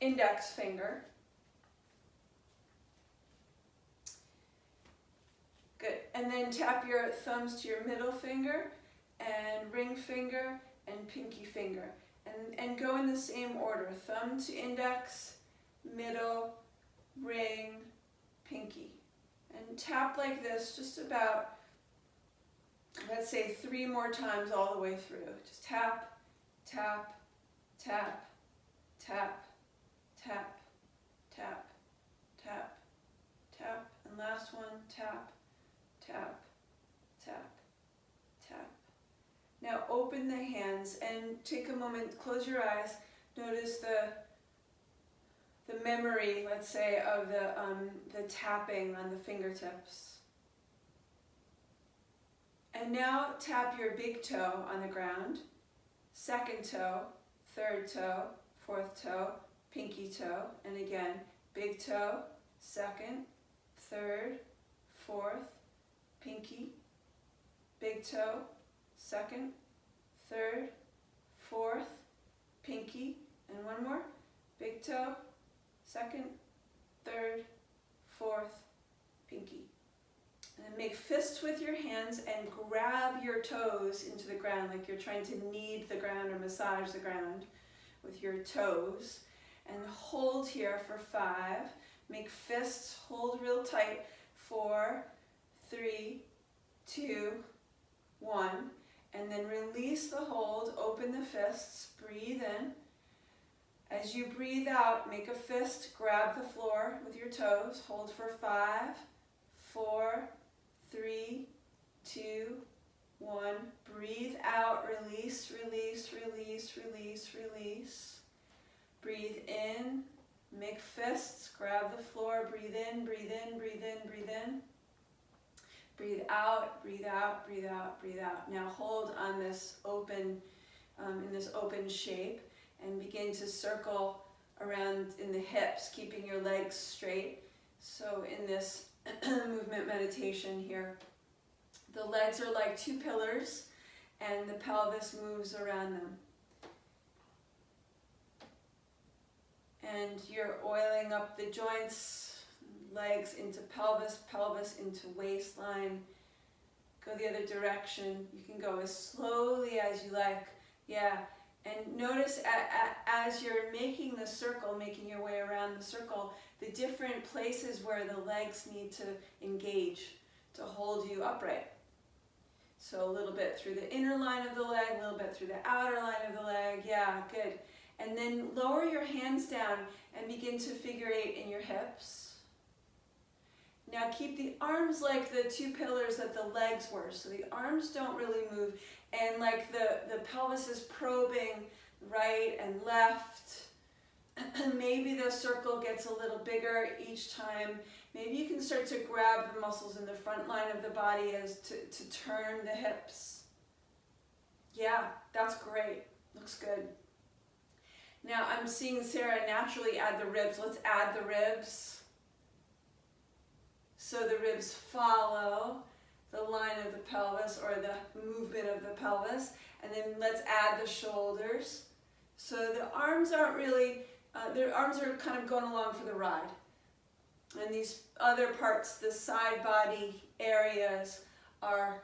index finger. Good. And then tap your thumbs to your middle finger and ring finger and pinky finger. And go in the same order. Thumb to index, middle, ring, pinky. And tap like this just about, let's say 3 more times all the way through. Just tap, tap, tap, tap, tap, tap, tap, tap. And last one, tap, tap, tap, tap. Now open the hands and take a moment, close your eyes, notice the memory, let's say, of the tapping on the fingertips. And now tap your big toe on the ground, second toe, third toe, fourth toe, pinky toe, and again, big toe, second, third, fourth, pinky, big toe, second, third, fourth, pinky, and one more, big toe, second, third, fourth, pinky. And then make fists with your hands and grab your toes into the ground like you're trying to knead the ground or massage the ground with your toes. And hold here for 5. Make fists, hold real tight. 4, 3, 2, 1. And then release the hold, open the fists, breathe in. As you breathe out, make a fist, grab the floor with your toes, hold for 5, 4, 3, 2, 1. Breathe out, release, release, release, release, release. Breathe in, make fists, grab the floor, breathe in, breathe in, breathe in, breathe in. Breathe out, breathe out, breathe out, breathe out. Now hold on this open, in this open shape and begin to circle around in the hips, keeping your legs straight. So in this movement meditation here, the legs are like 2 pillars and the pelvis moves around them. And you're oiling up the joints, legs into pelvis, pelvis into waistline. Go the other direction. You can go as slowly as you like. Yeah. And notice as you're making the circle, making your way around the circle, the different places where the legs need to engage to hold you upright. So a little bit through the inner line of the leg, a little bit through the outer line of the leg. Yeah, good. And then lower your hands down and begin to figure 8 in your hips. Now keep the arms like the 2 pillars that the legs were. So the arms don't really move. And like the pelvis is probing right and left. Maybe the circle gets a little bigger each time. Maybe you can start to grab the muscles in the front line of the body as to turn the hips. Yeah, that's great. Looks good. Now I'm seeing Sarah naturally add the ribs. Let's add the ribs. So the ribs follow the line of the pelvis or the movement of the pelvis. And then let's add the shoulders. So the arms aren't really, their arms are kind of going along for the ride. And these other parts, the side body areas, are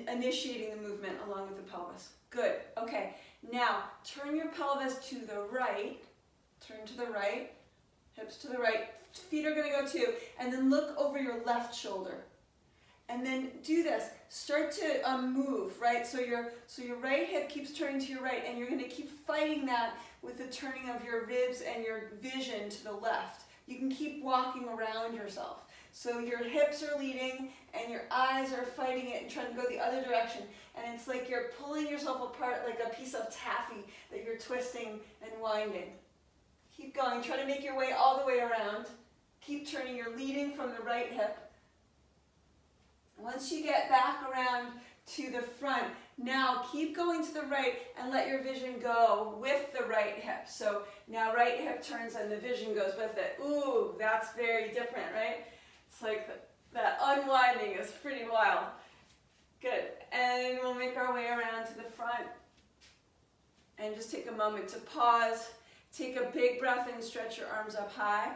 initiating the movement along with the pelvis. Good. Okay. Now turn your pelvis to the right. Turn to the right. Hips to the right. Feet are going to go too. And then look over your left shoulder. And then do this. Start to move, right? So your right hip keeps turning to your right, and you're going to keep fighting that with the turning of your ribs and your vision to the left. You can keep walking around yourself. So your hips are leading, and your eyes are fighting it and trying to go the other direction. And it's like you're pulling yourself apart like a piece of taffy that you're twisting and winding. Keep going. Try to make your way all the way around. Keep turning. You're leading from the right hip. Once you get back around to the front, now keep going to the right and let your vision go with the right hip. So now right hip turns and the vision goes with it. Ooh, that's very different, right? It's like that unwinding is pretty wild. Good. And we'll make our way around to the front. And just take a moment to pause. Take a big breath in, stretch your arms up high.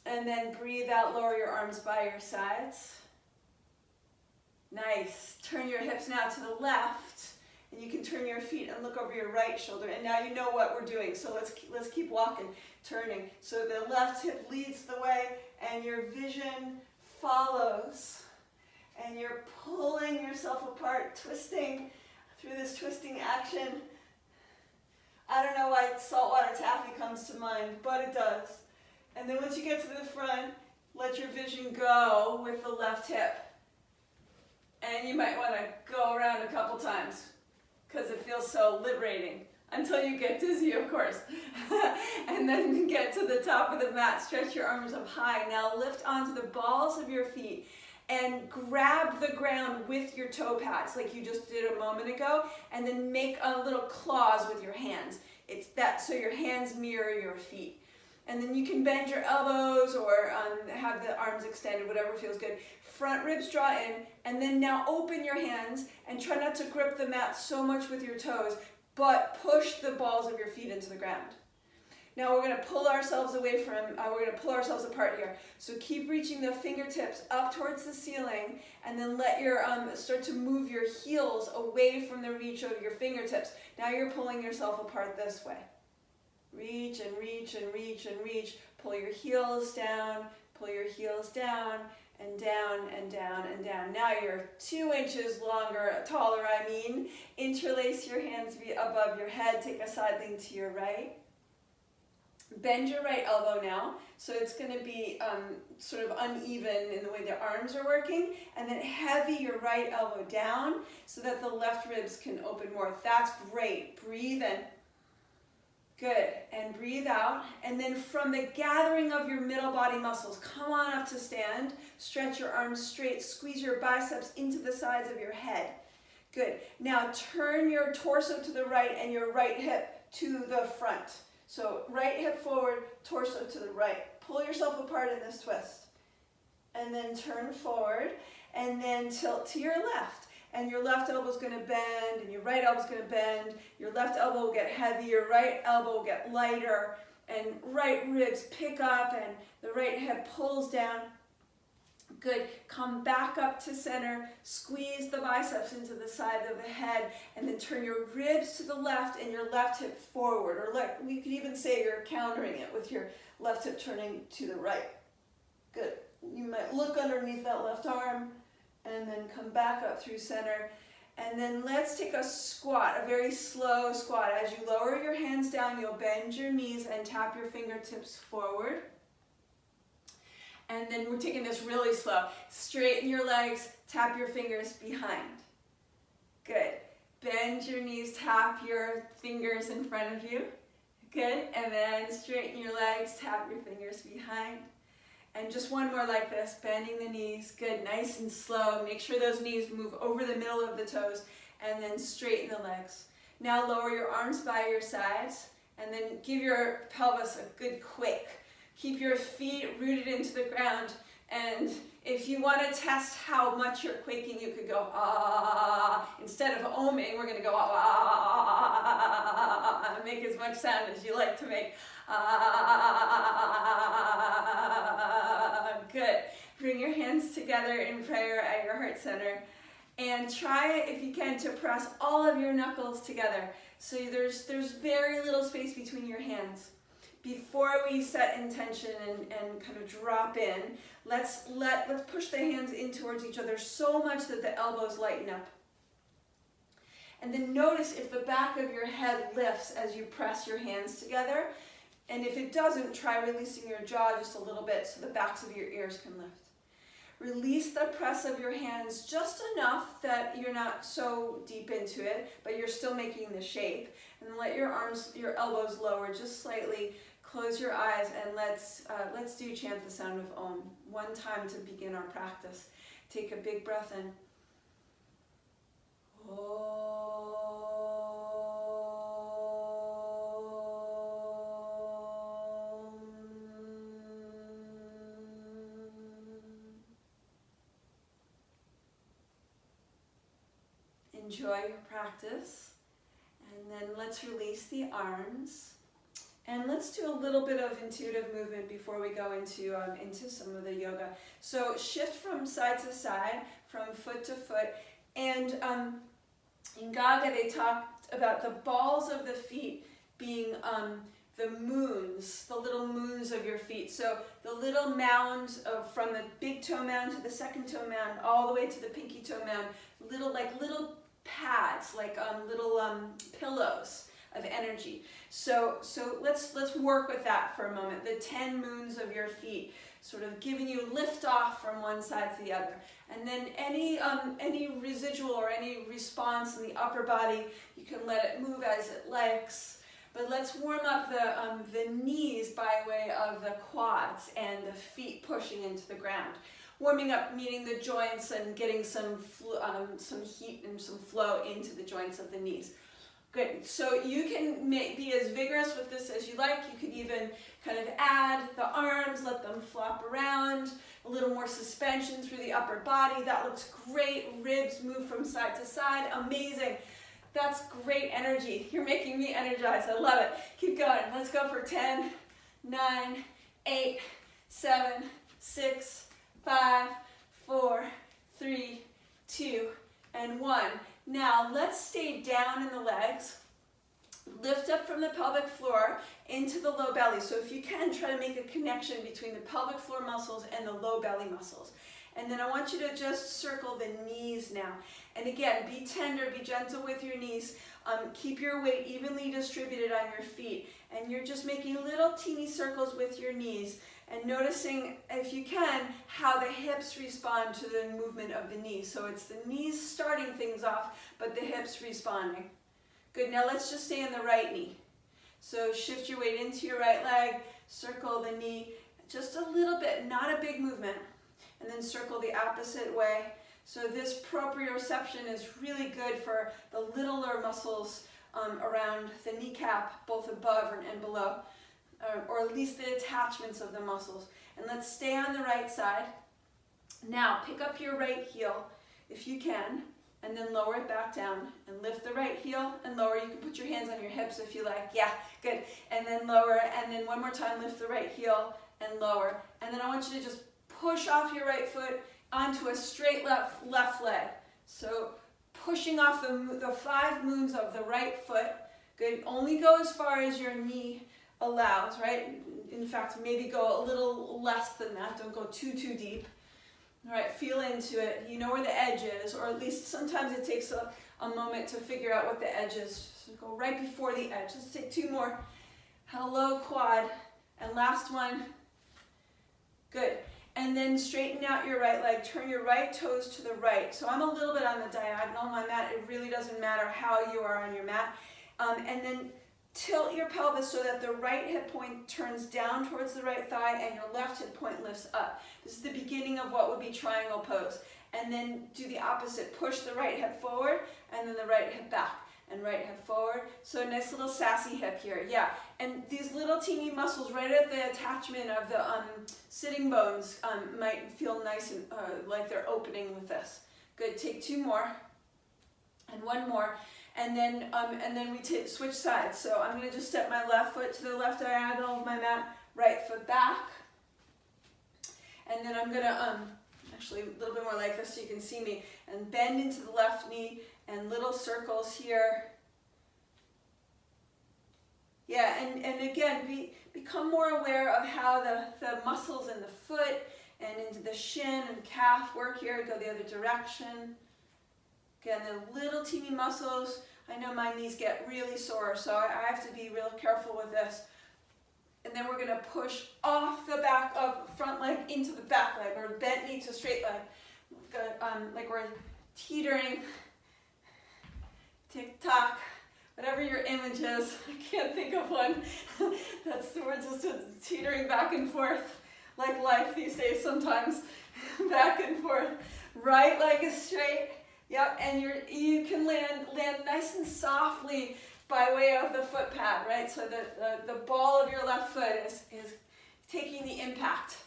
And then breathe out, lower your arms by your sides. Nice. Turn your hips now to the left. And you can turn your feet and look over your right shoulder. And now you know what we're doing. So let's keep walking, turning. So the left hip leads the way and your vision follows. And you're pulling yourself apart, twisting through this twisting action. I don't know why saltwater taffy comes to mind, but it does. And then once you get to the front, let your vision go with the left hip. And you might want to go around a couple times because it feels so liberating until you get dizzy, of course. And then get to the top of the mat, stretch your arms up high. Now lift onto the balls of your feet and grab the ground with your toe pads like you just did a moment ago, and then make a little claws with your hands. It's that, so your hands mirror your feet. And then you can bend your elbows or have the arms extended, whatever feels good. Front ribs draw in, and then now open your hands and try not to grip the mat so much with your toes, but push the balls of your feet into the ground. Now we're going to pull ourselves away from, we're going to pull ourselves apart here. So keep reaching the fingertips up towards the ceiling, and then let your, start to move your heels away from the reach of your fingertips. Now you're pulling yourself apart this way. Reach and reach and reach and reach. Pull your heels down, pull your heels down, and down and down and down. Now you're 2 inches longer, taller I mean. Interlace your hands above your head. Take a side lean to your right. Bend your right elbow now, so it's going to be sort of uneven in the way the arms are working, and then heavy your right elbow down so that the left ribs can open more. That's great. Breathe in. Good. And breathe out. And then from the gathering of your middle body muscles, come on up to stand. Stretch your arms straight. Squeeze your biceps into the sides of your head. Good. Now turn your torso to the right and your right hip to the front. So right hip forward, torso to the right. Pull yourself apart in this twist. And then turn forward, and then tilt to your left. And your left elbow is going to bend, and your right elbow is going to bend. Your left elbow will get heavy, your right elbow will get lighter, and right ribs pick up, and the right hip pulls down. Good. Come back up to center. Squeeze the biceps into the side of the head, and then turn your ribs to the left and your left hip forward. Or we could even say you're countering it with your left hip turning to the right. Good. You might look underneath that left arm, and then come back up through center. And then let's take a squat, a very slow squat. As you lower your hands down, you'll bend your knees and tap your fingertips forward. And then we're taking this really slow. Straighten your legs, tap your fingers behind. Good. Bend your knees, tap your fingers in front of you. Good. And then straighten your legs, tap your fingers behind. And just one more like this, bending the knees. Good. Nice and slow. Make sure those knees move over the middle of the toes, and then straighten the legs. Now lower your arms by your sides, and then give your pelvis a good quake. Keep your feet rooted into the ground, and if you want to test how much you're quaking, you could go ah. Instead of oming, we're going to go ah. Make as much sound as you like to make. Ah. Good. Bring your hands together in prayer at your heart center, and try, if you can, to press all of your knuckles together. So there's very little space between your hands. Before we set intention and kind of drop in, let's push the hands in towards each other so much that the elbows lighten up. And then notice if the back of your head lifts as you press your hands together. And if it doesn't, try releasing your jaw just a little bit so the backs of your ears can lift. Release the press of your hands just enough that you're not so deep into it, but you're still making the shape. And let your elbows lower just slightly. Close your eyes, and let's chant the sound of Om one time to begin our practice. Take a big breath in. Om. Enjoy your practice, and then let's release the arms. And let's do a little bit of intuitive movement before we go into some of the yoga. So shift from side to side, from foot to foot. And in Gaga, they talked about the balls of the feet being the moons, the little moons of your feet. So the little mound from the big toe mound to the second toe mound, all the way to the pinky toe mound, little pads, little pillows of energy. So let's work with that for a moment. The 10 moons of your feet, sort of giving you lift off from one side to the other. And then any residual or any response in the upper body, you can let it move as it likes. But let's warm up the knees by way of the quads and the feet pushing into the ground. Warming up, meaning the joints and getting some heat and some flow into the joints of the knees. Good. So you can be as vigorous with this as you like. You could even kind of add the arms, let them flop around, a little more suspension through the upper body. That looks great. Ribs move from side to side. Amazing. That's great energy. You're making me energized. I love it. Keep going. Let's go for 10, 9, 8, 7, 6, 5, 4, 3, 2, and 1. Now let's stay down in the legs. Lift up from the pelvic floor into the low belly. So if you can, try to make a connection between the pelvic floor muscles and the low belly muscles. And then I want you to just circle the knees now. And again, be tender, be gentle with your knees. Keep your weight evenly distributed on your feet. And you're just making little teeny circles with your knees. And noticing, if you can, how the hips respond to the movement of the knees. So it's the knees starting things off, but the hips responding. Good, now let's just stay in the right knee. So shift your weight into your right leg, circle the knee just a little bit, not a big movement. And then circle the opposite way. So this proprioception is really good for the littler muscles around the kneecap, both above and below, or at least the attachments of the muscles. And let's stay on the right side. Now pick up your right heel if you can, and then lower it back down and lift the right heel and lower. You can put your hands on your hips if you like. Yeah, good. And then lower, and then one more time, lift the right heel and lower. And then I want you to just push off your right foot onto a straight left leg. So pushing off the 5 moons of the right foot. Good. Only go as far as your knee allows, right? In fact, maybe go a little less than that. Don't go too deep. All right, feel into it. You know where the edge is, or at least sometimes it takes a moment to figure out what the edge is. So go right before the edge. Let's take 2 more. Hello, quad. And last one. Good. And then straighten out your right leg. Turn your right toes to the right. So I'm a little bit on the diagonal on my mat. It really doesn't matter how you are on your mat. And then tilt your pelvis so that the right hip point turns down towards the right thigh and your left hip point lifts up. This is the beginning of what would be triangle pose. And then do the opposite. Push the right hip forward and then the right hip back. And right hip forward. So a nice little sassy hip here. Yeah. And these little teeny muscles right at the attachment of the sitting bones might feel nice and like they're opening with this. Good. Take 2 more. And 1 more. And then we switch sides. So I'm going to just step my left foot to the left diagonal of my mat, right foot back. And then I'm going to, actually a little bit more like this so you can see me, and bend into the left knee and little circles here. Yeah, and again, become more aware of how the muscles in the foot and into the shin and calf work here. Go the other direction. Again, the little teeny muscles. I know my knees get really sore, so I have to be real careful with this. And then we're going to push off the back of front leg into the back leg, or bent knee to straight leg. Like we're teetering, tick-tock, whatever your image is. I can't think of one. We're just teetering back and forth, like life these days sometimes. Back and forth. Right leg is straight. Yep, and you can land nice and softly by way of the foot pad, right? So the ball of your left foot is taking the impact.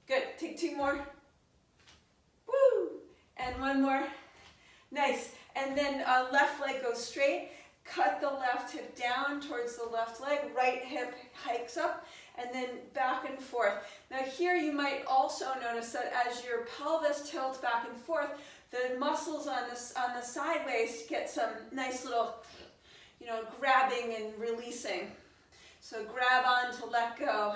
Good, take 2 more. Woo! And 1 more. Nice. And then left leg goes straight. cut the left hip down towards the left leg, right hip hikes up, and then back and forth. Now here you might also notice that as your pelvis tilts back and forth, the muscles on the sideways get some nice little, grabbing and releasing. So grab on to let go,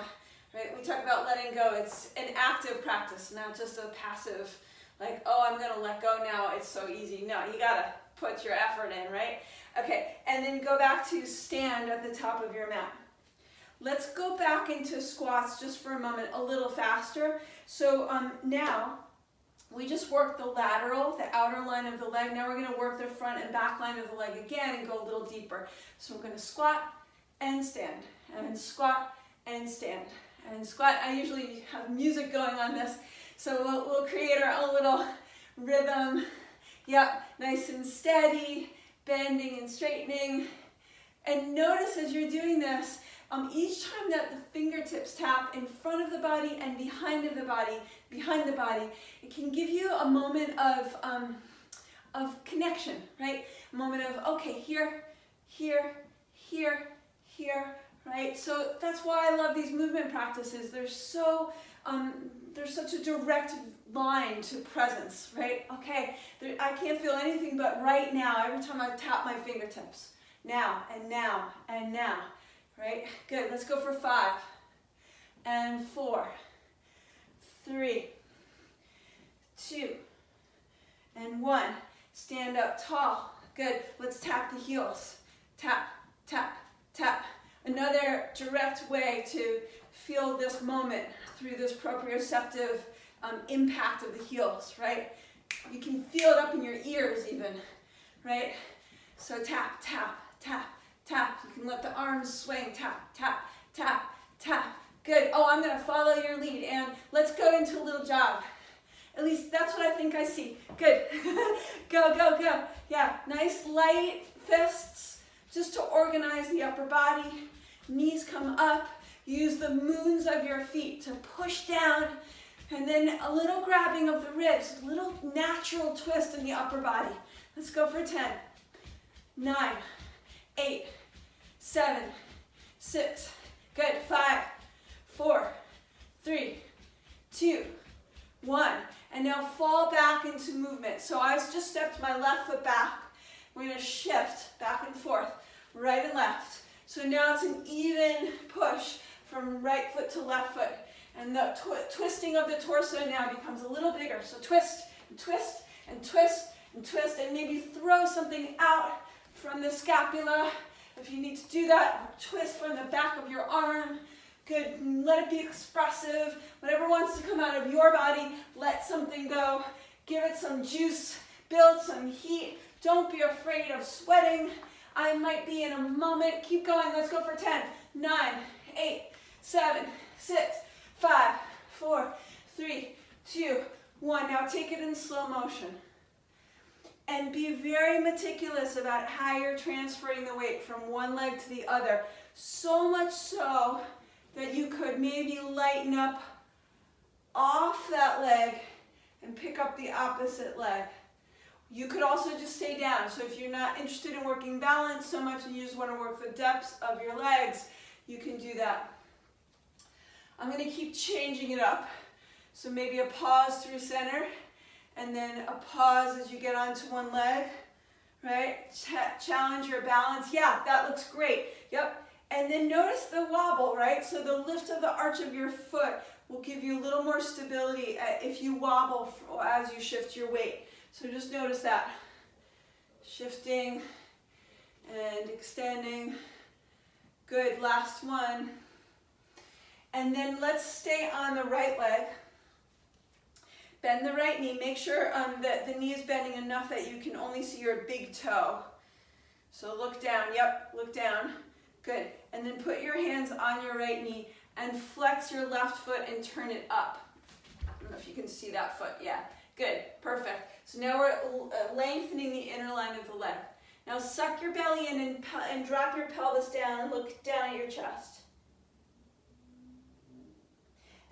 right? We talk about letting go. It's an active practice, not just a passive, like, oh, I'm gonna let go now, it's so easy. No, you gotta put your effort in, right? Okay, and then go back to stand at the top of your mat. Let's go back into squats just for a moment, a little faster. So now, we just worked the lateral, the outer line of the leg. Now we're going to work the front and back line of the leg again and go a little deeper. So we're going to squat and stand, and squat and stand, and squat. I usually have music going on this, so we'll create our own little rhythm. Yep, nice and steady, bending and straightening. And notice as you're doing this, each time that the fingertips tap in front of the body and behind the body, it can give you a moment of connection, right? A moment of, okay, here, here, here, here, right? So that's why I love these movement practices. There's such a direct line to presence, right? Okay, I can't feel anything but right now every time I tap my fingertips. Now, and now, and now. Right? Good. Let's go for 5 and 4, 3, 2, and 1. Stand up tall. Good. Let's tap the heels. Tap, tap, tap. Another direct way to feel this moment through this proprioceptive impact of the heels, right? You can feel it up in your ears even, right? So tap, tap, tap. Tap. You can let the arms swing. Tap, tap, tap, tap. Good. Oh, I'm going to follow your lead. And let's go into a little jog. At least that's what I think I see. Good. Go, go, go. Yeah, nice light fists just to organize the upper body. Knees come up. Use the moons of your feet to push down. And then a little grabbing of the ribs. A little natural twist in the upper body. Let's go for 10, 9, 8, 7, 6, good, 5, 4, 3, 2, 1, and now fall back into movement. So I just stepped my left foot back. We're going to shift back and forth, right and left. So now it's an even push from right foot to left foot, and the twisting of the torso now becomes a little bigger. So twist, and twist, and twist, and twist, and maybe throw something out from the scapula. If you need to do that, twist from the back of your arm. Good. Let it be expressive. Whatever wants to come out of your body, let something go. Give it some juice. Build some heat. Don't be afraid of sweating. I might be in a moment. Keep going. Let's go for 10, 9, 8, 7, 6, 5, 4, 3, 2, 1. Now take it in slow motion. And be very meticulous about how you're transferring the weight from one leg to the other. So much so that you could maybe lighten up off that leg and pick up the opposite leg. You could also just stay down. So if you're not interested in working balance so much and you just want to work the depths of your legs, you can do that. I'm going to keep changing it up. So maybe a pause through center. And then a pause as you get onto one leg, right? Challenge your balance. Yeah, that looks great. Yep. And then notice the wobble, right? So the lift of the arch of your foot will give you a little more stability if you wobble as you shift your weight. So just notice that. Shifting and extending. Good. Last one. And then let's stay on the right leg. Bend the right knee. Make sure that the knee is bending enough that you can only see your big toe. So look down. Yep, look down. Good. And then put your hands on your right knee and flex your left foot and turn it up. I don't know if you can see that foot. Yeah. Good. Perfect. So now we're lengthening the inner line of the leg. Now suck your belly in and drop your pelvis down and look down at your chest.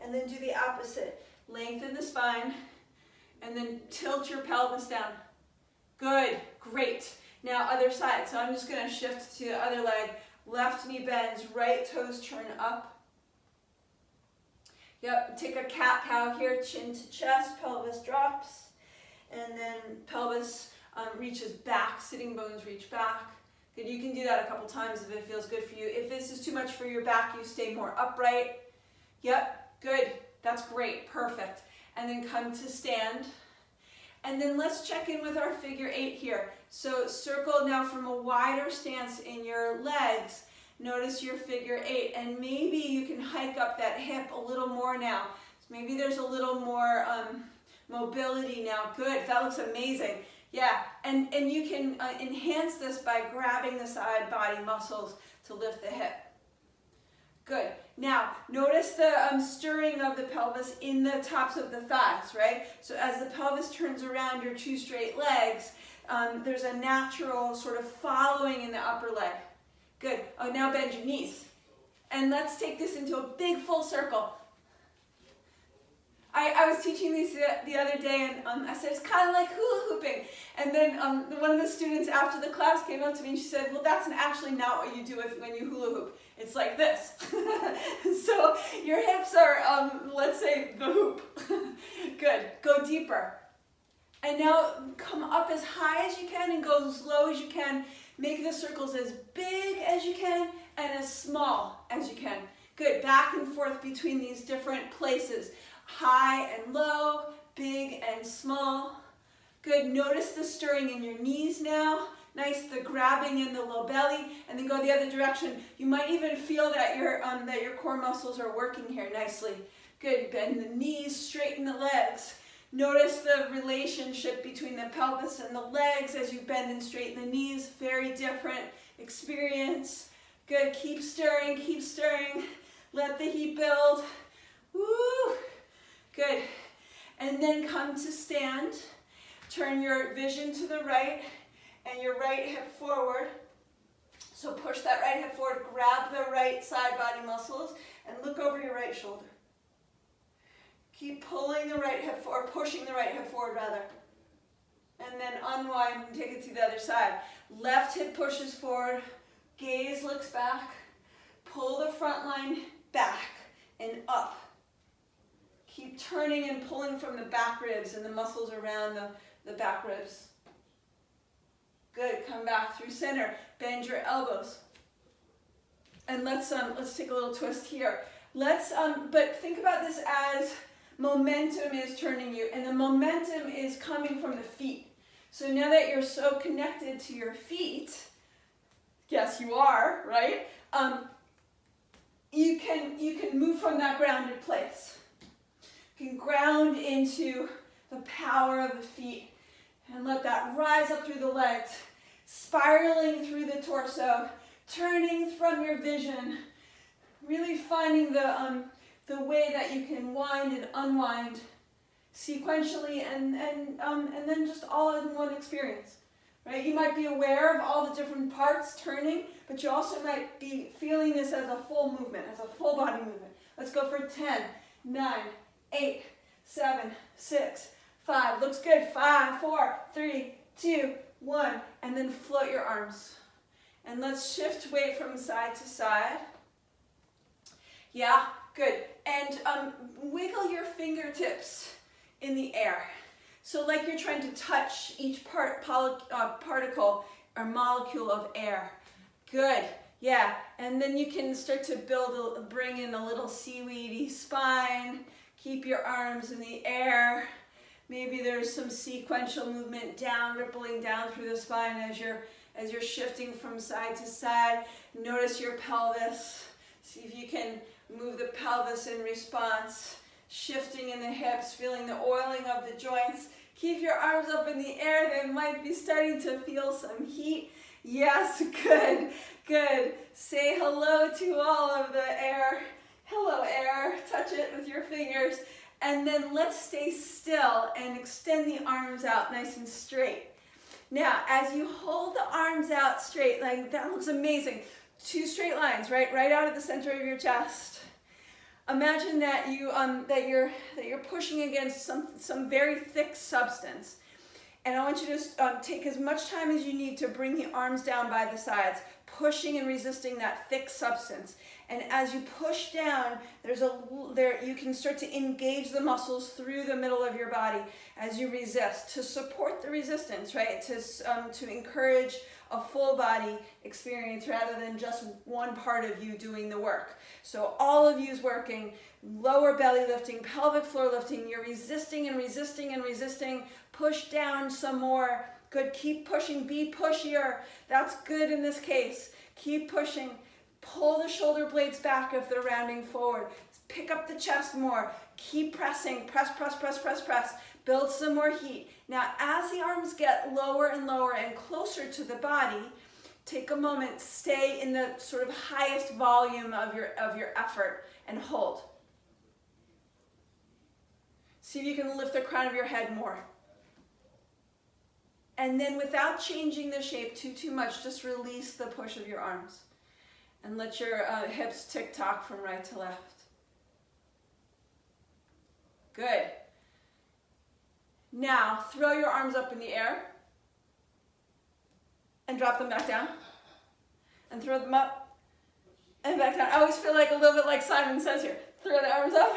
And then do the opposite. Lengthen the spine, and then tilt your pelvis down. Good, great. Now other side. So I'm just going to shift to the other leg. Left knee bends, right toes turn up. Yep, take a cat-cow here, chin to chest, pelvis drops. And then pelvis reaches back, sitting bones reach back. Good, you can do that a couple times if it feels good for you. If this is too much for your back, you stay more upright. Yep, good, that's great, perfect. And then come to stand. And then let's check in with our figure 8 here. So circle now from a wider stance in your legs. Notice your figure 8, and maybe you can hike up that hip a little more now. Maybe there's a little more mobility now. Good, that looks amazing. Yeah, and you can enhance this by grabbing the side body muscles to lift the hip. Good. Now, notice the stirring of the pelvis in the tops of the thighs, right? So as the pelvis turns around your 2 straight legs, there's a natural sort of following in the upper leg. Good. Oh, now bend your knees. And let's take this into a big full circle. I was teaching these the other day, and I said, it's kind of like hula hooping. And then one of the students after the class came up to me and she said, well, that's actually not what you do when you hula hoop. It's like this. So your hips are, let's say, the hoop. Good. Go deeper. And now come up as high as you can and go as low as you can. Make the circles as big as you can and as small as you can. Good. Back and forth between these different places. High and low, big and small. Good. Notice the stirring in your knees now. Nice, the grabbing in the low belly, and then go the other direction. You might even feel that your core muscles are working here nicely. Good. Bend the knees, straighten the legs. Notice the relationship between the pelvis and the legs as you bend and straighten the knees. Very different experience. Good. Keep stirring, keep stirring. Let the heat build. Woo! Good. And then come to stand. Turn your vision to the right and your right hip forward. So push that right hip forward, grab the right side body muscles, and look over your right shoulder. Keep pulling the right hip forward, pushing the right hip forward rather. And then unwind and take it to the other side. Left hip pushes forward, gaze looks back, pull the front line back and up. Keep turning and pulling from the back ribs and the muscles around the back ribs. Good, come back through center, bend your elbows. And let's take a little twist here. But think about this as momentum is turning you, and the momentum is coming from the feet. So now that you're so connected to your feet, yes you are, right? You can move from that grounded place. You can ground into the power of the feet and let that rise up through the legs, spiraling through the torso, turning from your vision, really finding the way that you can wind and unwind sequentially and then just all in one experience, right? You might be aware of all the different parts turning, but you also might be feeling this as a full movement, as a full body movement. Let's go for 10, 9, 8, 7, 6, 5. Looks good. 5, 4, 3, 2, 1. And then float your arms. And let's shift weight from side to side. Yeah, good. And wiggle your fingertips in the air. So like you're trying to touch each particle or molecule of air. Good. Yeah. And then you can start to bring in a little seaweedy spine. Keep your arms in the air. Maybe there's some sequential movement down, rippling down through the spine as you're shifting from side to side. Notice your pelvis. See if you can move the pelvis in response. Shifting in the hips, feeling the oiling of the joints. Keep your arms up in the air. They might be starting to feel some heat. Yes, good, good. Say hello to all of the air. Hello, air. Touch it with your fingers. And then let's stay still and extend the arms out nice and straight. Now, as you hold the arms out straight, like that looks amazing. 2 straight lines, right out of the center of your chest. Imagine that you're pushing against some very thick substance, And I want you to take as much time as you need to bring the arms down by the sides, pushing and resisting that thick substance. And as you push down, you can start to engage the muscles through the middle of your body as you resist, to support the resistance, right? To encourage a full body experience rather than just one part of you doing the work. So all of you is working, lower belly lifting, pelvic floor lifting. You're resisting and resisting and resisting. Push down some more. Good, keep pushing, be pushier. That's good in this case. Keep pushing. Pull the shoulder blades back if they're rounding forward. Pick up the chest more. Keep pressing. Press, press, press, press, press. Build some more heat. Now, as the arms get lower and lower and closer to the body, take a moment, stay in the sort of highest volume of your effort and hold. See if you can lift the crown of your head more. And then without changing the shape too much, just release the push of your arms. And let your hips tick-tock from right to left. Good. Now, throw your arms up in the air. And drop them back down. And throw them up. And back down. I always feel like a little bit like Simon Says here. Throw the arms up.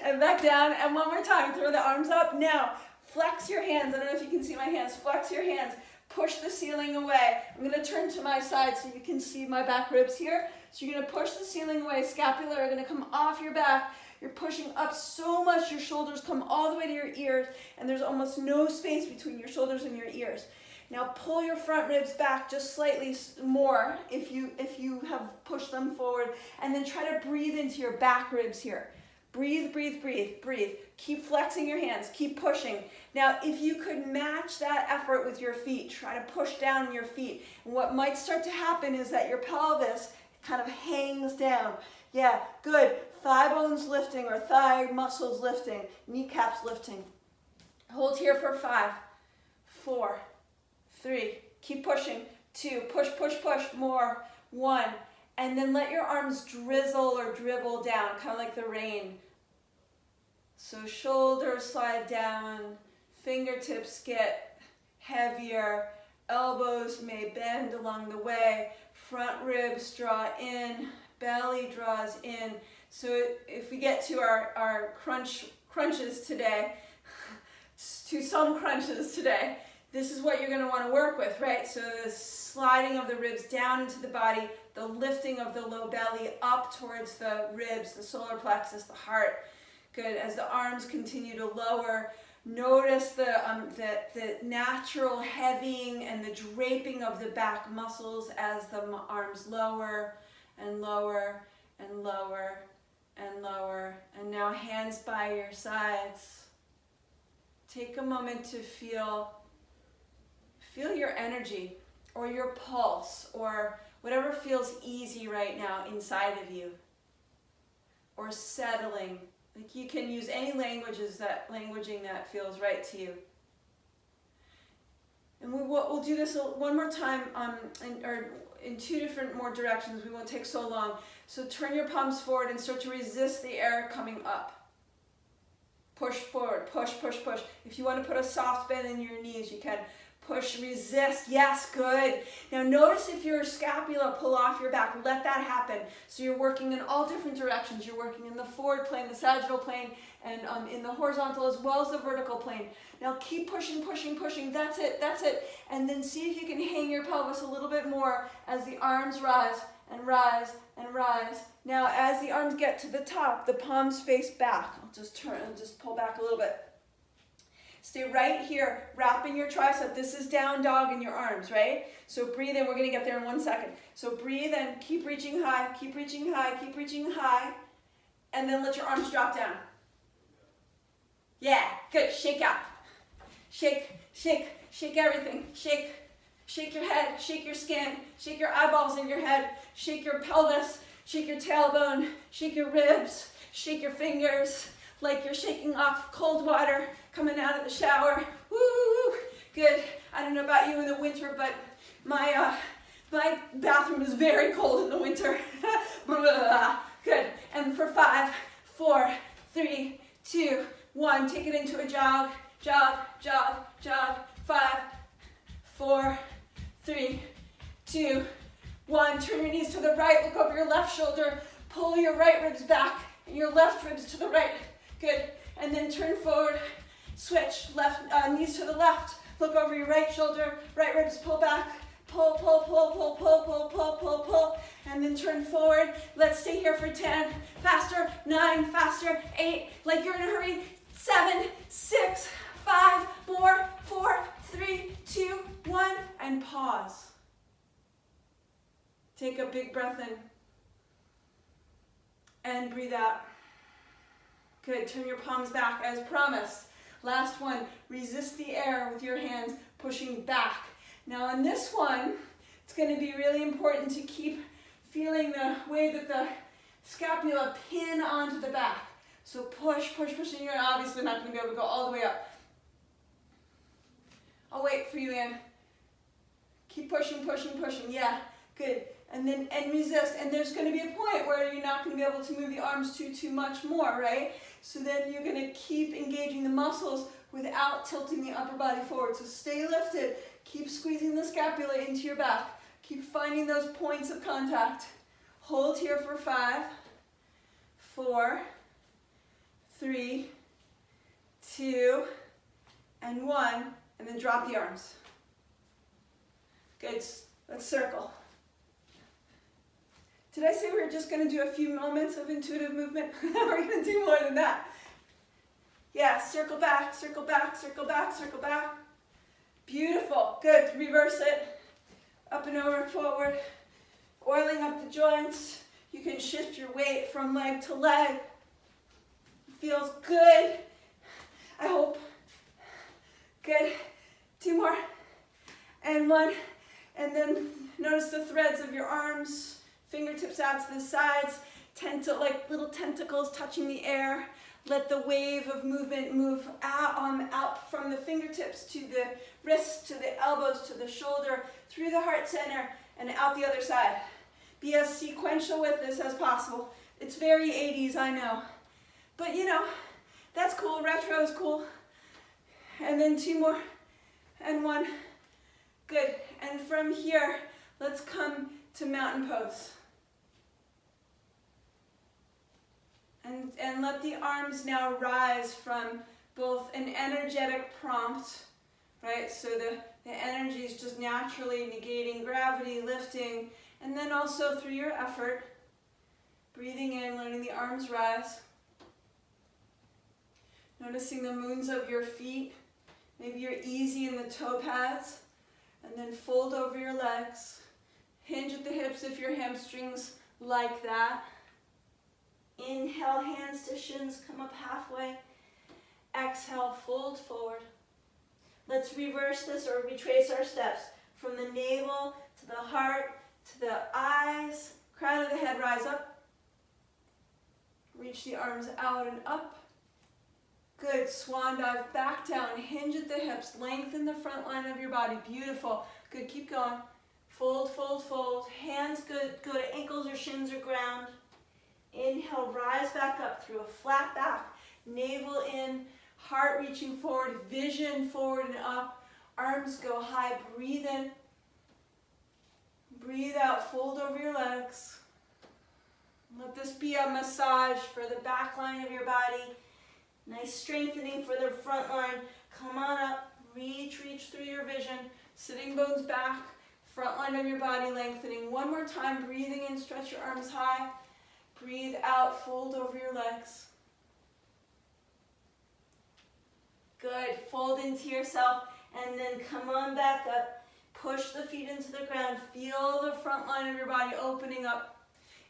And back down. And one more time. Throw the arms up. Now, flex your hands. I don't know if you can see my hands. Flex your hands. Push the ceiling away. I'm going to turn to my side so you can see my back ribs here. So you're going to push the ceiling away. Scapula are going to come off your back. You're pushing up so much your shoulders come all the way to your ears, and there's almost no space between your shoulders and your ears. Now pull your front ribs back just slightly more if you have pushed them forward, and then try to breathe into your back ribs here. Breathe, breathe, breathe, breathe. Keep flexing your hands, keep pushing. Now, if you could match that effort with your feet, try to push down your feet. And what might start to happen is that your pelvis kind of hangs down. Yeah, good. Thigh bones lifting or thigh muscles lifting, kneecaps lifting. Hold here for 5, 4, 3. Keep pushing. 2. Push, push, push. More. 1. And then let your arms drizzle or dribble down, kind of like the rain. So shoulders slide down, fingertips get heavier, elbows may bend along the way, front ribs draw in, belly draws in. So if we get to our crunches today, to some crunches today, this is what you're going to want to work with, right? So the sliding of the ribs down into the body, the lifting of the low belly up towards the ribs, the solar plexus, the heart. Good. As the arms continue to lower, notice the natural heavying and the draping of the back muscles as the arms lower and lower and lower and lower. And now hands by your sides. Take a moment to feel your energy or your pulse or whatever feels easy right now inside of you, or settling. Like you can use any languaging that feels right to you. And we'll do this one more time in 2 different more directions. We won't take so long. So turn your palms forward and start to resist the air coming up. Push forward, push, push, push. If you want to put a soft bend in your knees, you can. Push, resist, yes, good. Now notice if your scapula pull off your back, let that happen. So you're working in all different directions. You're working in the forward plane, the sagittal plane, and in the horizontal as well as the vertical plane. Now keep pushing, pushing, pushing, that's it, that's it. And then see if you can hang your pelvis a little bit more as the arms rise and rise and rise. Now as the arms get to the top, the palms face back. I'll just pull back a little bit. Stay right here, wrapping your tricep. This is down dog in your arms, right? So breathe in. We're going to get there in 1 second. So breathe in. Keep reaching high. Keep reaching high. Keep reaching high. And then let your arms drop down. Yeah, good. Shake out. Shake, shake, shake everything. Shake. Shake your head. Shake your skin. Shake your eyeballs in your head. Shake your pelvis. Shake your tailbone. Shake your ribs. Shake your fingers like you're shaking off cold water coming out of the shower. Woo! Good. I don't know about you in the winter, but my bathroom is very cold in the winter. Good. And for 5, 4, 3, 2, 1, take it into a jog, jog, jog, jog. 5, 4, 3, 2, 1. Turn your knees to the right, look over your left shoulder, pull your right ribs back, and your left ribs to the right. Good. And then turn forward, switch, left knees to the left, look over your right shoulder, right ribs pull back, pull, pull, pull, pull, pull, pull, pull, pull, pull, and then turn forward. Let's stay here for 10, faster, 9, faster, 8, like you're in a hurry, 7, 6, 5, 4, 3, 2, 1, and pause. Take a big breath in and breathe out. Good, turn your palms back as promised. Last one, resist the air with your hands pushing back. Now on this one, it's going to be really important to keep feeling the way that the scapula pin onto the back. So push, push, push, and you're obviously not going to be able to go all the way up. I'll wait for you, Ann. Keep pushing, pushing, pushing. Yeah, good. And then resist. And there's going to be a point where you're not going to be able to move the arms too much more, right? So then you're going to keep engaging the muscles without tilting the upper body forward. So stay lifted. Keep squeezing the scapula into your back. Keep finding those points of contact. Hold here for 5, 4, 3, 2, and 1. And then drop the arms. Good. Let's circle. Did I say we were just going to do a few moments of intuitive movement? We're going to do more than that. Yeah, circle back, circle back, circle back, circle back. Beautiful. Good. Reverse it. Up and over, forward. Oiling up the joints. You can shift your weight from leg to leg. Feels good. I hope. Good. 2 more. And 1. And then notice the threads of your arms. Fingertips out to the sides, like little tentacles touching the air. Let the wave of movement move out from the fingertips to the wrists, to the elbows, to the shoulder, through the heart center, and out the other side. Be as sequential with this as possible. It's very 80s, I know. But you know, that's cool. Retro is cool. And then 2 more, and 1. Good. And from here, let's come to mountain pose. And let the arms now rise from both an energetic prompt, right? So the energy is just naturally negating gravity, lifting, and then also through your effort, breathing in, letting the arms rise. Noticing the moons of your feet. Maybe you're easy in the toe pads. And then fold over your legs. Hinge at the hips if your hamstrings like that. Inhale, hands to shins, come up halfway. Exhale, fold forward. Let's reverse this or retrace our steps. From the navel to the heart to the eyes. Crown of the head, rise up. Reach the arms out and up. Good. Swan dive back down. Hinge at the hips. Lengthen the front line of your body. Beautiful. Good. Keep going. Fold, fold, fold. Hands good. Go to ankles or shins or ground. Inhale, rise back up through a flat back. Navel in. Heart reaching forward. Vision forward and up. Arms go high. Breathe in. Breathe out. Fold over your legs. Let this be a massage for the back line of your body. Nice strengthening for the front line. Come on up. Reach through your vision. Sitting bones back. Front line of your body lengthening. One more time. Breathing in. Stretch your arms high. Breathe out. Fold over your legs. Good. Fold into yourself. And then come on back up. Push the feet into the ground. Feel the front line of your body opening up.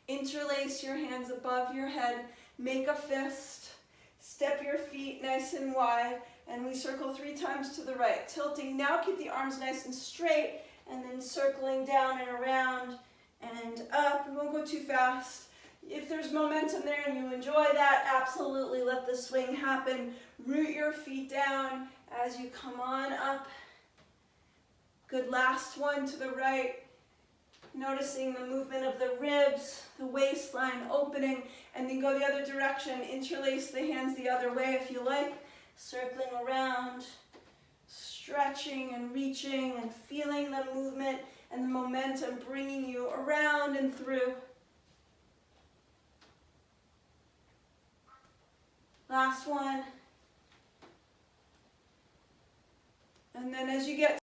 Interlace your hands above your head. Make a fist. Step your feet nice and wide. And we circle 3 times to the right. Tilting. Now keep the arms nice and straight. And then circling down and around and up. We won't go too fast. If there's momentum there and you enjoy that, absolutely let the swing happen. Root your feet down as you come on up. Good. Last one to the right. Noticing the movement of the ribs, the waistline opening, and then go the other direction. Interlace the hands the other way if you like. Circling around, Stretching and reaching and feeling the movement and the momentum bringing you around and through. Last one. And then as you get